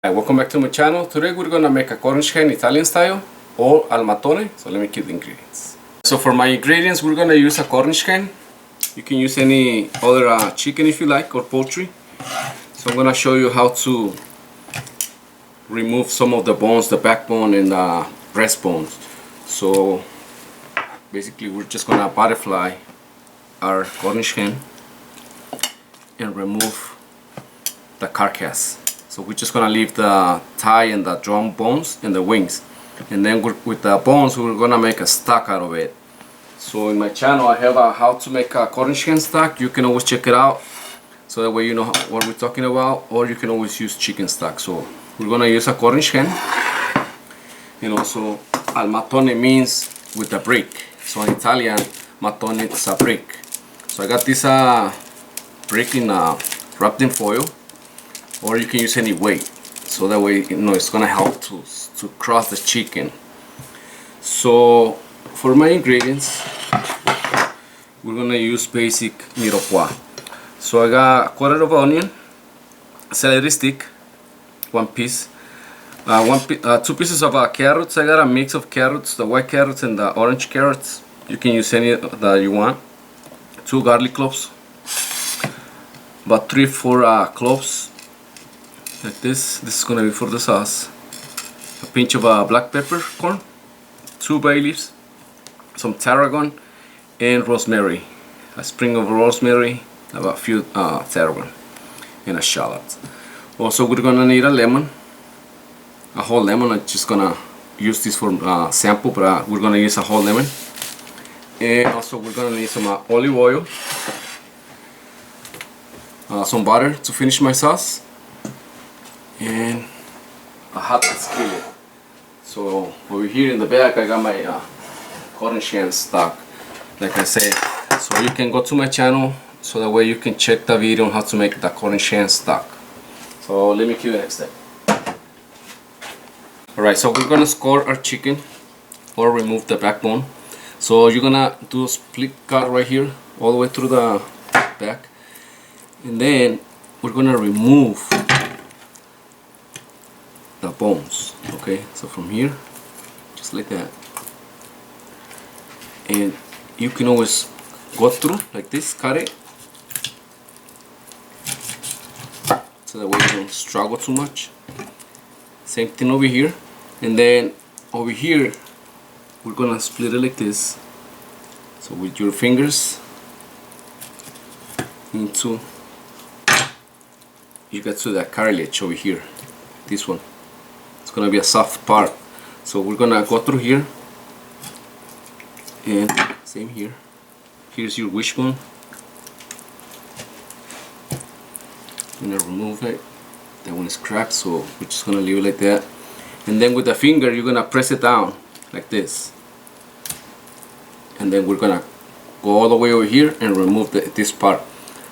Hi, welcome back to my channel. Today we're gonna make a cornish hen Italian style or al mattone. So let me keep the ingredients. So for my ingredients, we're gonna use a cornish hen. You can use any other chicken if you like, or poultry. So I'm gonna show you how to remove some of the bones, the backbone and the breast bones. So basically we're just gonna butterfly our cornish hen and remove the carcass. So we're just gonna leave the thigh and the drum bones and the wings, and then with the bones we're gonna make a stock out of it. So in my channel I have how to make a cornish hen stock. You can always check it out, so that way you know what we're talking about, or you can always use chicken stock. So we're gonna use a cornish hen, and also al mattone means with a brick. So in Italian, mattone is a brick. So I got this brick in wrapped in foil, or you can use any weight, so that way it's gonna help to cross the chicken. So for my ingredients, we're gonna use basic mirepoix. So I got a quarter of onion, celery stick, one piece, two pieces of carrots. I got a mix of carrots, the white carrots and the orange carrots. You can use any that you want. 2 garlic cloves, about 3-4 cloves. Like this is gonna be for the sauce. A pinch of black peppercorn, 2 bay leaves, some tarragon, and rosemary. A sprig of rosemary, about a few tarragon, and a shallot. Also, we're gonna need a lemon, a whole lemon. I'm just gonna use this for sample, but we're gonna use a whole lemon. And also, we're gonna need some olive oil, some butter to finish my sauce, and a hot skillet. So over here in the back I got my cornish hen stock, like I said. So you can go to my channel, so that way you can check the video on how to make the cornish hen stock. So let me cue the next step. Alright, so we're gonna score our chicken, or remove the backbone. So you're gonna do a split cut right here all the way through the back, and then we're gonna remove the bones. Okay, so from here, just like that, and you can always go through like this, cut it, so that way you don't struggle too much. Same thing over here, and then over here we're gonna split it like this. So with your fingers into, you get to the cartilage over here, this one. It's gonna be a soft part, so we're gonna go through here, and same here. Here's your wishbone. I'm gonna remove it. That one is cracked, so we're just gonna leave it like that. And then with the finger, you're gonna press it down like this, and then we're gonna go all the way over here and remove this part.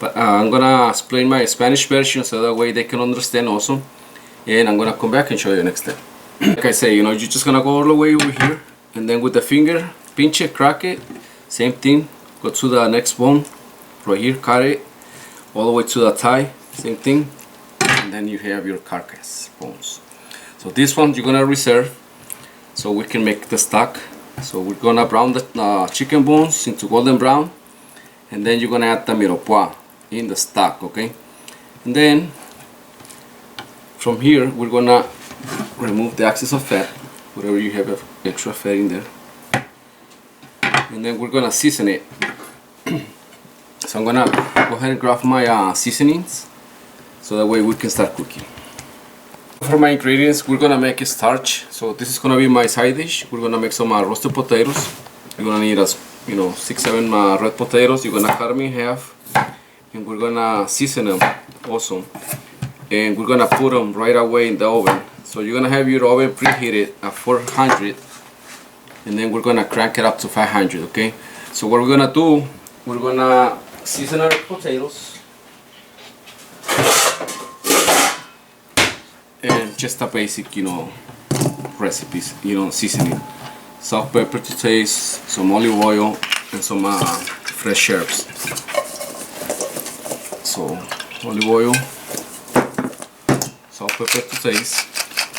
But I'm gonna explain my Spanish version, so that way they can understand also. And I'm gonna come back and show you next step. Like I say, you're just gonna go all the way over here, and then with the finger, pinch it, crack it. Same thing, go to the next bone, right here, cut it, all the way to the thigh, same thing, and then you have your carcass bones. So this one you're gonna reserve, so we can make the stock. So we're gonna brown the chicken bones into golden brown, and then you're gonna add the mirepoix in the stock, okay? And then from here, we're gonna remove the excess of fat, whatever you have extra fat in there, and then we're gonna season it. So I'm gonna go ahead and grab my seasonings, so that way we can start cooking. For my ingredients, we're gonna make a starch. So this is gonna be my side dish. We're gonna make some roasted potatoes. You're gonna need 6-7 red potatoes. You're gonna cut them in half, and we're gonna season them also. And we're gonna put them right away in the oven. So you're gonna have your oven preheated at 400, and then we're gonna crank it up to 500. Okay, so what we're gonna do, we're gonna season our potatoes, and just a basic recipes, seasoning: salt, pepper to taste, some olive oil, and some fresh herbs. So olive oil, salt, pepper to taste.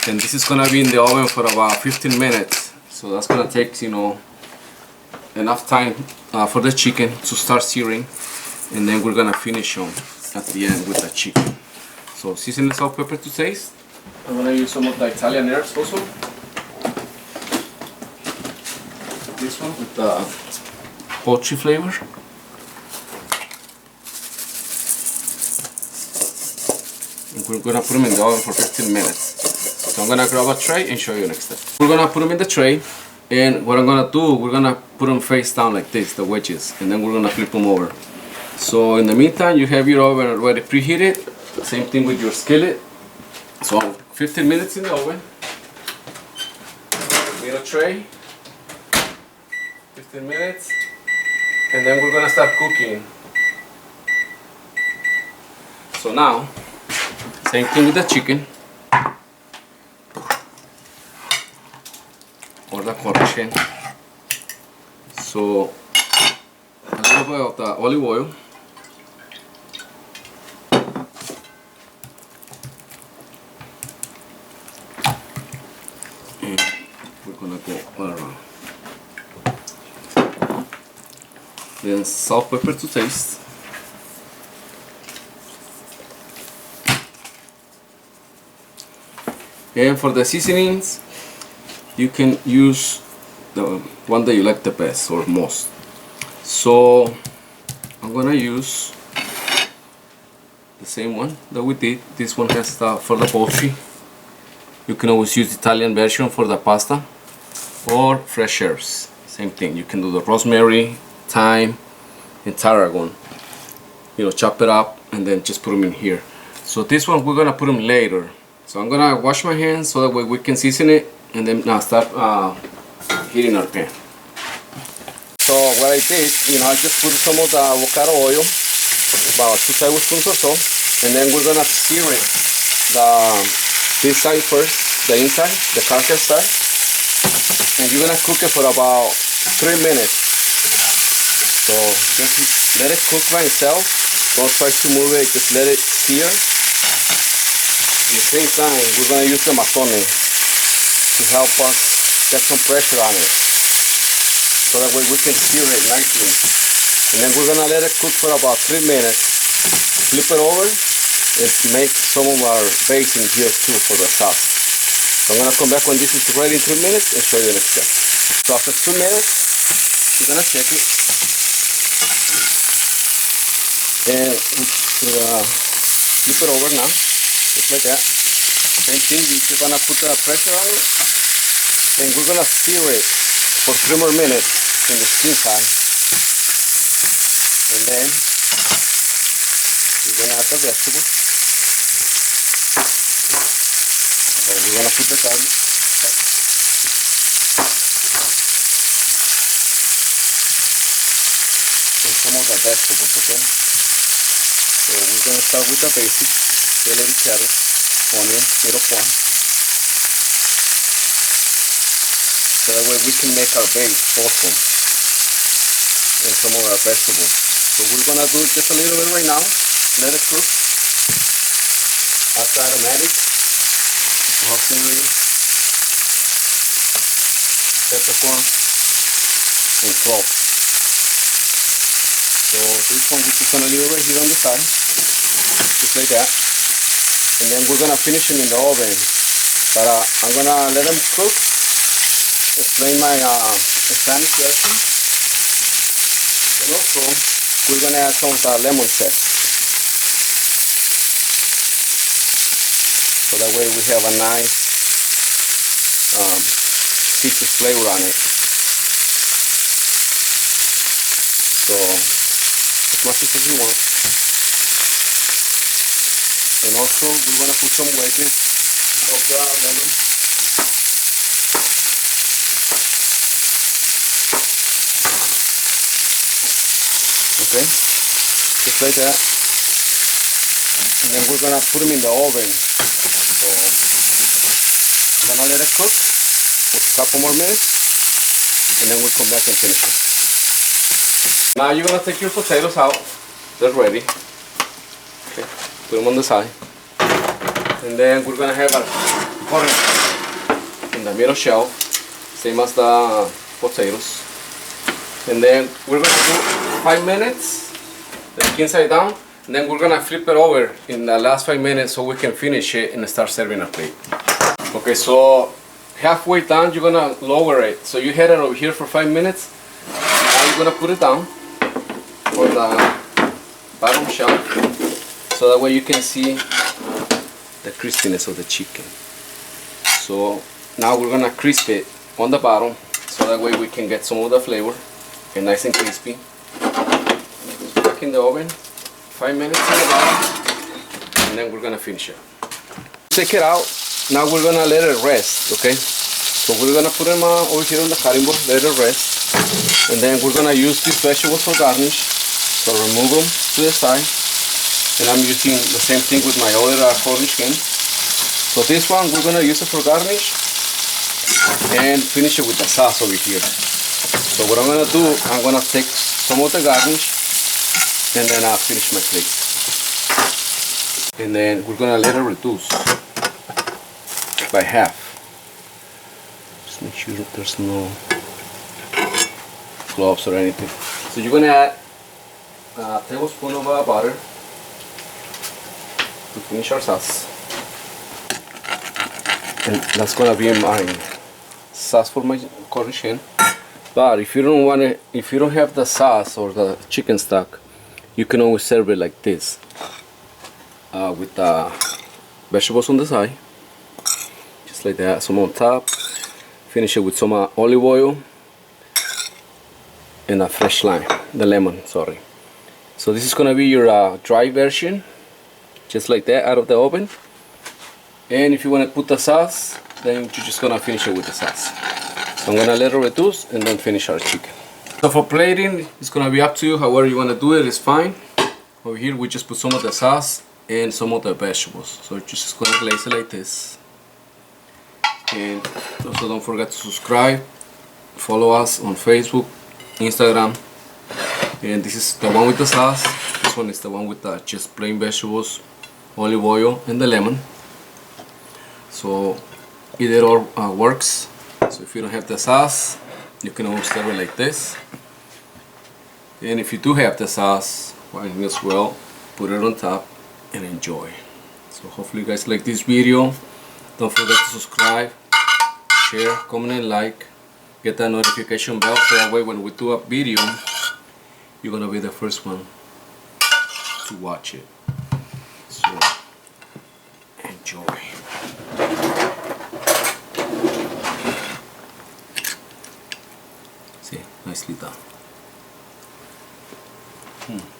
And this is gonna be in the oven for about 15 minutes. So that's gonna take, you know, enough time for the chicken to start searing. And then we're gonna finish on at the end with the chicken. So season the salt, pepper to taste. I'm gonna use some of the Italian herbs also. This one with the poultry flavor. And we're gonna put them in the oven for 15 minutes. So I'm gonna grab a tray and show you next step. We're gonna put them in the tray, and what I'm gonna do, we're gonna put them face down like this, the wedges, and then we're gonna flip them over. So in the meantime, you have your oven already preheated. Same thing with your skillet. So 15 minutes in the oven. Need a tray. 15 minutes, and then we're gonna start cooking. So now, same thing with the chicken or the corn chicken. So a little bit of the olive oil. And we're gonna go all around. Then salt, pepper to taste. And for the seasonings, you can use the one that you like the best or most. So I'm gonna use the same one that we did. This one has for the poultry. You can always use the Italian version for the pasta, or fresh herbs. Same thing. You can do the rosemary, thyme, and tarragon. You know, chop it up and then just put them in here. So this one we're gonna put them later. So I'm gonna wash my hands so that way we can season it, and then now start heating our pan. So what I did, you know, I just put some of the avocado oil, about 2 tablespoons or so, and then we're gonna sear it, this side first, the inside, the carcass side, and you're gonna cook it for about 3 minutes. So just let it cook by itself. Don't try to move it, just let it sear. At the same time, we're going to use the Mattone to help us get some pressure on it. So that way we can sear it nicely. And then we're going to let it cook for about 3 minutes. Flip it over and make some of our base in here too for the top. So I'm going to come back when this is ready in 3 minutes and show you the next step. So after 2 minutes, we're going to check it. And flip it over now. Just like that. Same thing, you're just gonna put the pressure on it, and we're gonna sear it for 3 more minutes in the skin side. And then we're gonna add the vegetables. So we're gonna put the garlic. And some of the vegetables, okay? So we're gonna start with the basics. Celery, carrots, onion, little corn. So that way we can make our base also, and some of our vegetables. So we're gonna do it just a little bit right now. Let it cook. Add the aromatic, rosemary, peppercorn, and cloves. So this one we're just gonna leave it right here on the side, just like that. And then we're gonna finish them in the oven. But I'm gonna let them cook. Explain my Spanish version. And also, we're gonna add some of the lemon zest. So that way we have a nice citrus flavor on it. So, as much as you want. And also, we're going to put some wedges of the lemon. Okay, just like that. And then we're going to put them in the oven. So, I'm going to let it cook for a couple more minutes, and then we'll come back and finish it. Now you're going to take your potatoes out. They're ready. Okay. Put them on the side. And then we're gonna have our corn in the middle shelf, same as the potatoes. And then we're gonna do 5 minutes, like inside down. And then we're gonna flip it over in the last 5 minutes so we can finish it and start serving a plate. Okay, so halfway down you're gonna lower it. So you had it over here for 5 minutes. Now you're gonna put it down on the bottom shelf so that way you can see the crispiness of the chicken. So now we're gonna crisp it on the bottom so that way we can get some of the flavor and nice and crispy. So back in the oven, 5 minutes in the bottom, and then we're gonna finish it. Take it out. Now we're gonna let it rest, okay? So we're gonna put them over here on the cutting board, let it rest, and then we're gonna use these vegetables for garnish. So remove them to the side, and I'm using the same thing with my other Cornish hen. So this one we're gonna use it for garnish and finish it with the sauce over here. So what I'm gonna do, I'm gonna take some of the garnish and then I'll finish my plate. And then we're gonna let it reduce by half. Just make sure that there's no gloves or anything. So you're gonna add a tablespoon of butter to finish our sauce. And that's gonna be my sauce for my Cornish hen. But if you don't have the sauce or the chicken stock, you can always serve it like this, with the vegetables on the side, just like that. Some on top. Finish it with some olive oil and a fresh lime, the lemon. Sorry. So this is gonna be your dry version, just like that, out of the oven. And if you want to put the sauce, then you're just gonna finish it with the sauce. So I'm gonna let it reduce and then finish our chicken. So for plating, it's gonna be up to you. However you want to do it is fine. Over here we just put some of the sauce and some of the vegetables. So you're just gonna glaze it like this. And also don't forget to subscribe, follow us on Facebook, Instagram. And this is the one with the sauce. This one is the one with the just plain vegetables, olive oil, and the lemon. So either or works. So if you don't have the sauce, you can always serve it like this. And if you do have the sauce, why not as well put it on top and enjoy. So hopefully you guys like this video. Don't forget to subscribe, share, comment, and like. Get that notification bell so that way when we do a video, you're gonna be the first one to watch it. So enjoy. See, nicely done.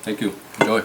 Thank you. Enjoy.